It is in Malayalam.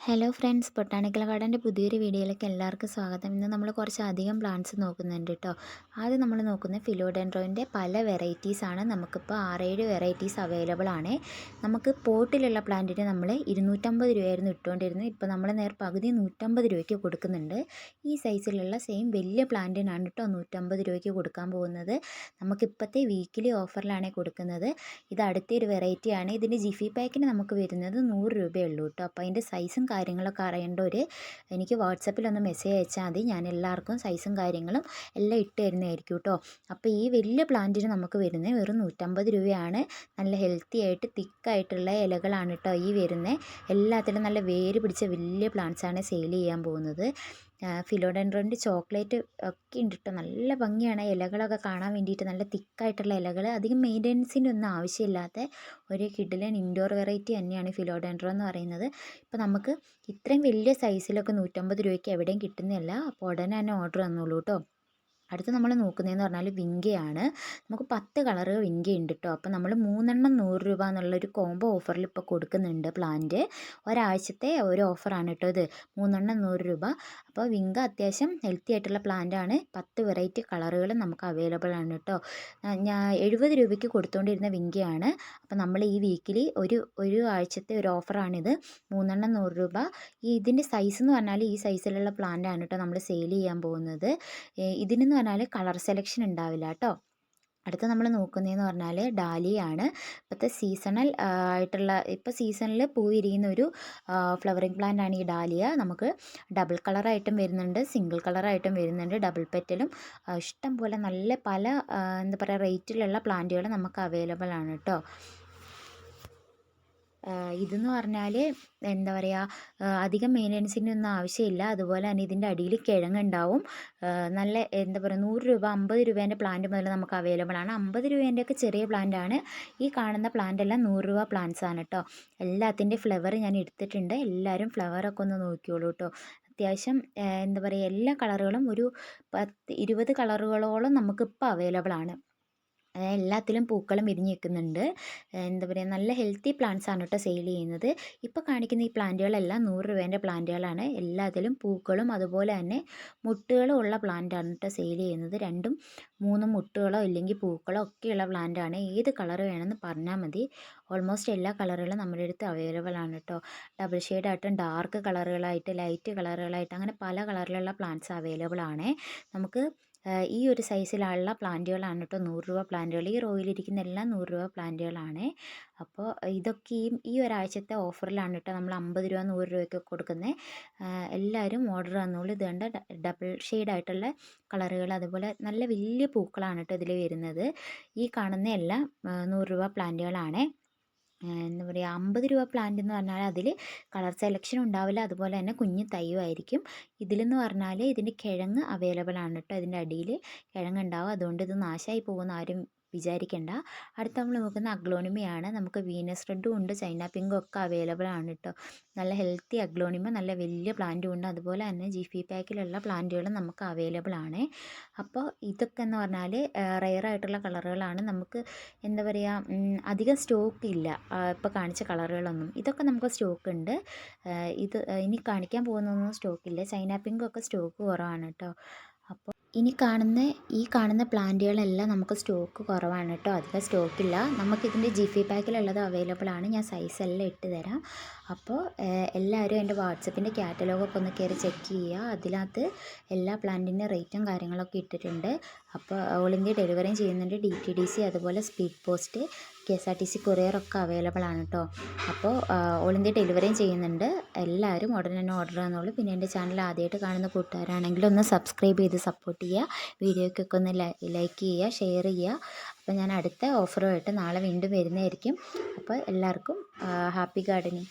ഹലോ ഫ്രണ്ട്സ്, ബൊട്ടാണിക്കൽ ഗാർഡൻ്റെ പുതിയൊരു വീഡിയോയിലേക്ക് എല്ലാവർക്കും സ്വാഗതം. ഇന്ന് നമ്മൾ കുറച്ചധികം പ്ലാന്റ്സ് നോക്കുന്നുണ്ട് കേട്ടോ. ആദ്യം നമ്മൾ നോക്കുന്നത് ഫിലോഡെൻഡ്രോൻ്റെ പല വെറൈറ്റീസാണ്. നമുക്കിപ്പോൾ 6-7 വെറൈറ്റീസ് അവൈലബിൾ ആണ്. നമുക്ക് പോട്ടിലുള്ള പ്ലാന്റിന് നമ്മൾ 250 രൂപയായിരുന്നു ഇട്ടുകൊണ്ടിരുന്നത്. ഇപ്പോൾ നമ്മൾ പകുതി 150 രൂപയ്ക്ക് കൊടുക്കുന്നുണ്ട്. ഈ സൈസിലുള്ള സെയിം വലിയ പ്ലാന്റിനാണ് കേട്ടോ 150 രൂപയ്ക്ക് കൊടുക്കാൻ പോകുന്നത്. നമുക്കിപ്പോഴത്തെ വീക്കിലി ഓഫറിലാണ് കൊടുക്കുന്നത്. ഇത് അടുത്തൊരു വെറൈറ്റിയാണ്. ഇതിൻ്റെ ജിഫി പാക്കിന് നമുക്ക് വരുന്നത് 100 രൂപയേ ഉള്ളൂ കേട്ടോ. അപ്പോൾ അതിൻ്റെ സൈസും കാര്യങ്ങളൊക്കെ അറിയേണ്ടവർ എനിക്ക് വാട്സപ്പിലൊന്ന് മെസ്സേജ് അയച്ചാൽ മതി. ഞാൻ എല്ലാവർക്കും സൈസും കാര്യങ്ങളും എല്ലാം ഇട്ട് തരുന്നതായിരിക്കും കേട്ടോ. അപ്പോൾ ഈ വലിയ പ്ലാന്റിന് നമുക്ക് വരുന്നത് വെറും 150 രൂപയാണ്. നല്ല ഹെൽത്തി ആയിട്ട് തിക്കായിട്ടുള്ള ഇലകളാണ് കേട്ടോ ഈ വരുന്നത്. എല്ലാത്തിലും നല്ല വേര് പിടിച്ച വലിയ പ്ലാന്റ്സാണ് സെയിൽ ചെയ്യാൻ പോകുന്നത്. ഫിലോഡെൻഡ്രോൻ്റെ ചോക്ലേറ്റ് ഒക്കെ ഉണ്ട് കേട്ടോ. നല്ല ഭംഗിയാണ് ഇലകളൊക്കെ കാണാൻ വേണ്ടിയിട്ട്. നല്ല തിക്കായിട്ടുള്ള ഇലകൾ, അധികം മെയിൻ്റെനൻസിൻ്റെ ഒന്നും ആവശ്യമില്ലാത്ത ഒരു കിഡിലൻ ഇൻഡോർ വെറൈറ്റി തന്നെയാണ് ഫിലോഡെൻഡ്രോ എന്ന് പറയുന്നത്. ഇപ്പോൾ നമുക്ക് ഇത്രയും വലിയ സൈസിലൊക്കെ 150 രൂപയ്ക്ക് എവിടെയും കിട്ടുന്നില്ല. അപ്പോൾ ഉടനെ തന്നെ ഓർഡർ തന്നോളൂ കേട്ടോ. അടുത്ത് നമ്മൾ നോക്കുന്നതെന്ന് പറഞ്ഞാൽ വിങ്കയാണ്. നമുക്ക് 10 കളറ് വിങ്ക ഉണ്ട് കേട്ടോ. അപ്പോൾ നമ്മൾ 3 100 രൂപ എന്നുള്ളൊരു കോംബോ ഓഫറിൽ ഇപ്പോൾ കൊടുക്കുന്നുണ്ട് പ്ലാന്റ്. ഒരാഴ്ചത്തെ ഒരു ഓഫറാണ് കേട്ടോ ഇത്. 3 100 രൂപ. അപ്പോൾ വിങ്ക അത്യാവശ്യം ഹെൽത്തി ആയിട്ടുള്ള പ്ലാന്റാണ്. 10 വെറൈറ്റി കളറുകൾ നമുക്ക് അവൈലബിൾ ആണ് കേട്ടോ. ഞാൻ 70 രൂപയ്ക്ക് കൊടുത്തുകൊണ്ടിരുന്ന വിങ്കയാണ്. അപ്പോൾ നമ്മൾ ഈ വീക്കിലി ഒരു ആഴ്ചത്തെ ഒരു ഓഫറാണിത്. 3 100 രൂപ. ഇതിൻ്റെ സൈസ് എന്ന് പറഞ്ഞാൽ ഈ സൈസിലുള്ള പ്ലാന്റാണ് കേട്ടോ നമ്മൾ സെയിൽ ചെയ്യാൻ പോകുന്നത്. ഇതിനെന്ന് പറഞ്ഞാൽ കളർ സെലക്ഷൻ ഉണ്ടാവില്ല കേട്ടോ. അടുത്ത നമ്മൾ നോക്കുന്നതെന്ന് പറഞ്ഞാൽ ഡാലിയാണ്. ഇപ്പോഴത്തെ സീസണൽ ആയിട്ടുള്ള ഇപ്പോൾ സീസണിൽ പൂവിരിയുന്ന ഒരു ഫ്ലവറിങ് പ്ലാന്റ് ആണ് ഈ ഡാലിയ. നമുക്ക് ഡബിൾ കളറായിട്ടും വരുന്നുണ്ട്, സിംഗിൾ കളറായിട്ടും വരുന്നുണ്ട്. ഡബിൾ പെറ്റലും ഇഷ്ടം പോലെ നല്ല പല എന്താ പറയുക റേറ്റിലുള്ള പ്ലാന്റുകൾ നമുക്ക് അവൈലബിൾ ആണ് കേട്ടോ. ഇതെന്ന് പറഞ്ഞാൽ എന്താ പറയുക, അധികം മെയിൻ്റനൻസിൻ്റെ ഒന്നും ആവശ്യമില്ല. അതുപോലെ തന്നെ ഇതിൻ്റെ അടിയിൽ കിഴങ്ങുണ്ടാവും. നല്ല എന്താ പറയുക 100 രൂപ 50 രൂപേൻ്റെ പ്ലാന്റ് മുതൽ നമുക്ക് അവൈലബിൾ ആണ്. 50 രൂപേൻ്റെയൊക്കെ ചെറിയ പ്ലാന്റ് ആണ്. ഈ കാണുന്ന പ്ലാന്റ് എല്ലാം 100 രൂപ പ്ലാന്റ്സ് ആണ് കേട്ടോ. എല്ലാത്തിൻ്റെ ഫ്ലവർ ഞാൻ എടുത്തിട്ടുണ്ട്. എല്ലാവരും ഫ്ലവറൊക്കെ ഒന്ന് നോക്കിയോളൂ കേട്ടോ. അത്യാവശ്യം എന്താ പറയുക എല്ലാ കളറുകളും ഒരു 10-20 കളറുകളോളം നമുക്കിപ്പോൾ അവൈലബിൾ ആണ്. എല്ലാത്തിലും പൂക്കളും വിരിഞ്ഞ് നിൽക്കുന്നുണ്ട്. എന്താ പറയുക, നല്ല ഹെൽത്തി പ്ലാന്റ്സ് ആണ് കേട്ടോ സെയിൽ ചെയ്യുന്നത്. ഇപ്പോൾ കാണിക്കുന്ന ഈ പ്ലാന്റുകളെല്ലാം 100 രൂപേൻ്റെ പ്ലാന്റുകളാണ്. എല്ലാത്തിലും പൂക്കളും അതുപോലെ തന്നെ മുട്ടുകളും ഉള്ള പ്ലാന്റാണ് കേട്ടോ സെയിൽ ചെയ്യുന്നത്. 2ഉം 3ഉം മുട്ടുകളോ ഇല്ലെങ്കിൽ പൂക്കളോ ഒക്കെയുള്ള പ്ലാന്റാണ്. ഏത് കളർ വേണമെന്ന് പറഞ്ഞാൽ മതി. ഓൾമോസ്റ്റ് എല്ലാ കളറുകളും നമ്മുടെ അടുത്ത് അവൈലബിൾ ആണ് കേട്ടോ. ഡബിൾ ഷെയ്ഡായിട്ടും ഡാർക്ക് കളറുകളായിട്ട് ലൈറ്റ് കളറുകളായിട്ട് അങ്ങനെ പല കളറിലുള്ള പ്ലാന്റ്സ് അവൈലബിൾ ആണ്. നമുക്ക് ഈ ഒരു സൈസിലുള്ള പ്ലാന്റുകളാണ് കേട്ടോ 100 രൂപ പ്ലാന്റുകൾ. ഈ റോയിലിരിക്കുന്ന എല്ലാം 100 രൂപ പ്ലാന്റുകളാണ്. അപ്പോൾ ഇതൊക്കെ ഈ ഒരാഴ്ചത്തെ ഓഫറിലാണ് കേട്ടോ നമ്മൾ 50 രൂപ 100 രൂപയ്ക്ക് കൊടുക്കുന്നത്. എല്ലാവരും ഓർഡർ തന്നോളൂ. ഇത് കണ്ട ഡബിൾ ഷെയ്ഡായിട്ടുള്ള കളറുകൾ, അതുപോലെ നല്ല വലിയ പൂക്കളാണ് കേട്ടോ ഇതിൽ വരുന്നത്. ഈ കാണുന്ന എല്ലാം 100 രൂപ പ്ലാന്റുകളാണ്. എന്താ പറയുക, 50 രൂപ പ്ലാന്റ് എന്ന് പറഞ്ഞാൽ അതിൽ കളർ സെലക്ഷൻ ഉണ്ടാവില്ല. അതുപോലെ തന്നെ കുഞ്ഞ് തൈയുമായിരിക്കും. ഇതിലെന്ന് പറഞ്ഞാൽ ഇതിൻ്റെ കിഴങ്ങ് അവൈലബിൾ ആണ് കേട്ടോ. ഇതിൻ്റെ അടിയിൽ കിഴങ്ങുണ്ടാവും. അതുകൊണ്ട് ഇത് നാശമായി പോകുന്ന ആരും വിചാരിക്കേണ്ട. അടുത്ത നമ്മൾ നോക്കുന്ന അഗ്ലോണിമയാണ്. നമുക്ക് വീനസ് റെഡും ഉണ്ട്, ചൈന പിങ്കും ഒക്കെ അവൈലബിൾ ആണ് കേട്ടോ. നല്ല ഹെൽത്തി അഗ്ലോണിമ, നല്ല വലിയ പ്ലാന്റും ഉണ്ട്. അതുപോലെ തന്നെ ജിഫി പാക്കിലുള്ള പ്ലാന്റുകളും നമുക്ക് അവൈലബിൾ ആണ്. അപ്പോൾ ഇതൊക്കെ എന്ന് പറഞ്ഞാൽ റെയർ ആയിട്ടുള്ള കളറുകളാണ്. നമുക്ക് എന്താ പറയുക, അധികം സ്റ്റോക്ക് ഇല്ല ഇപ്പോൾ കാണിച്ച കളറുകളൊന്നും. ഇതൊക്കെ നമുക്ക് സ്റ്റോക്ക് ഉണ്ട്. ഇത് ഇനി കാണിക്കാൻ പോകുന്നൊന്നും സ്റ്റോക്കില്ല. ചൈന പിങ്കൊക്കെ സ്റ്റോക്ക് കുറവാണ് കേട്ടോ. അപ്പോൾ ഈ കാണുന്ന പ്ലാന്റുകളെല്ലാം നമുക്ക് സ്റ്റോക്ക് കുറവാണ് കേട്ടോ. അധികം സ്റ്റോക്കില്ല. നമുക്കിതിൻ്റെ ജിഫി പാക്കിലുള്ളത് അവൈലബിൾ ആണ്. ഞാൻ സൈസ് എല്ലാം ഇട്ട് തരാം. അപ്പോൾ എല്ലാവരും എൻ്റെ വാട്സപ്പിൻ്റെ കാറ്റലോഗൊക്കെ ഒന്ന് കയറി ചെക്ക് ചെയ്യുക. അതിനകത്ത് എല്ലാ പ്ലാന്റിൻ്റെ റേറ്റും കാര്യങ്ങളൊക്കെ ഇട്ടിട്ടുണ്ട്. അപ്പോൾ ഓൾ ഇന്ത്യ ഡെലിവറിയും ചെയ്യുന്നുണ്ട്. DTDC അതുപോലെ സ്പീഡ് പോസ്റ്റ് KSRTC കൊറിയറൊക്കെ അവൈലബിൾ ആണ് കേട്ടോ. അപ്പോൾ ഓൾ ഇന്ത്യ ഡെലിവറിയും ചെയ്യുന്നുണ്ട്. എല്ലാവരും ഉടനെ തന്നെ ഓർഡർ തന്നോളൂ. പിന്നെ എൻ്റെ ചാനൽ ആദ്യമായിട്ട് കാണുന്ന കൂട്ടുകാരാണെങ്കിൽ ഒന്ന് സബ്സ്ക്രൈബ് ചെയ്ത് സപ്പോർട്ട് ചെയ്യുക. വീഡിയോയ്ക്കൊക്കെ ഒന്ന് ലൈക്ക് ചെയ്യുക, ഷെയർ ചെയ്യുക. അപ്പോൾ ഞാൻ അടുത്ത ഓഫറുമായിട്ട് നാളെ വീണ്ടും വരുന്നതായിരിക്കും. അപ്പോൾ എല്ലാവർക്കും ഹാപ്പി ഗാർഡനിങ്.